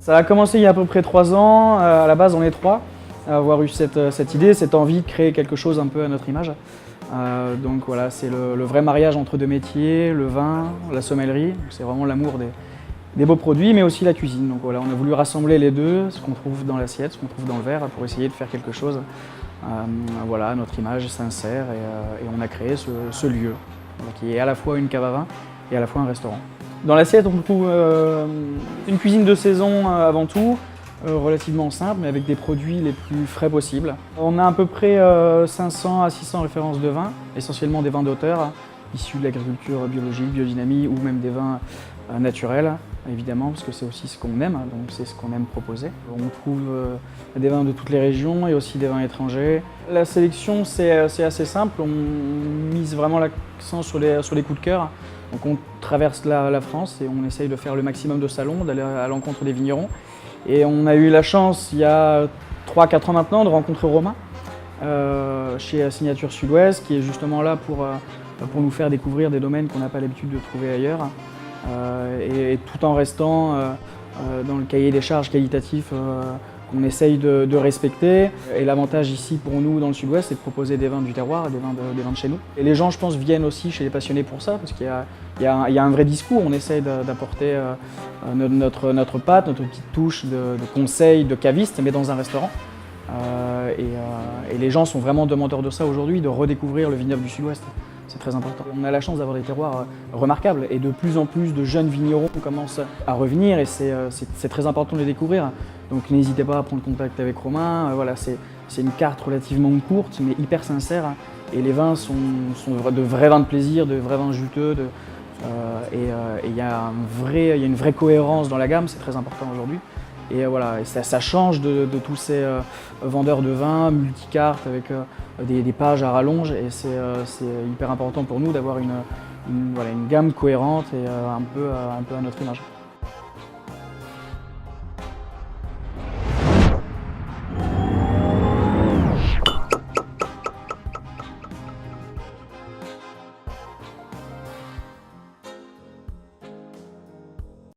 Ça a commencé il y a à peu près 3 ans. À la base, on est 3 à avoir eu cette idée, cette envie de créer quelque chose un peu à notre image. Donc voilà, c'est le vrai mariage entre deux métiers, le vin, la sommellerie. C'est vraiment l'amour des beaux produits, mais aussi la cuisine. Donc voilà, on a voulu rassembler les deux, ce qu'on trouve dans l'assiette, ce qu'on trouve dans le verre, pour essayer de faire quelque chose. Voilà, notre image sincère, et on a créé ce lieu, qui est à la fois une cave à vin et à la fois un restaurant. Dans l'assiette, on trouve une cuisine de saison avant tout, relativement simple, mais avec des produits les plus frais possibles. On a à peu près 500 à 600 références de vins, essentiellement des vins d'auteur, issus de l'agriculture biologique, biodynamie, ou même des vins naturels, évidemment, parce que c'est aussi ce qu'on aime, donc c'est ce qu'on aime proposer. On trouve des vins de toutes les régions et aussi des vins étrangers. La sélection, c'est assez simple, on mise vraiment l'accent sur les coups de cœur. Donc on traverse la France et on essaye de faire le maximum de salons, d'aller à l'encontre des vignerons. Et on a eu la chance, il y a 3-4 ans maintenant, de rencontrer Romain chez Signature Sud-Ouest, qui est justement là pour nous faire découvrir des domaines qu'on n'a pas l'habitude de trouver ailleurs. Et tout en restant dans le cahier des charges qualitatif qu'on essaye de respecter. Et l'avantage ici pour nous dans le Sud-Ouest, c'est de proposer des vins du terroir, des vins de chez nous. Et les gens, je pense, viennent aussi chez les passionnés pour ça, parce qu'il y a un vrai discours. On essaye d'apporter notre patte, notre petite touche de conseil, de caviste, mais dans un restaurant. Et les gens sont vraiment demandeurs de ça aujourd'hui, de redécouvrir le vignoble du Sud-Ouest. C'est très important. On a la chance d'avoir des terroirs remarquables, et de plus en plus de jeunes vignerons commencent à revenir, et c'est très important de les découvrir. Donc n'hésitez pas à prendre contact avec Romain. Voilà, c'est une carte relativement courte mais hyper sincère, et les vins sont de vrais vins de plaisir, de vrais vins juteux, et il y a une vraie cohérence dans la gamme, c'est très important aujourd'hui. Et voilà, et ça change de tous ces vendeurs de vins multicartes avec des pages à rallonge, et c'est hyper important pour nous d'avoir une gamme cohérente et un peu à notre image.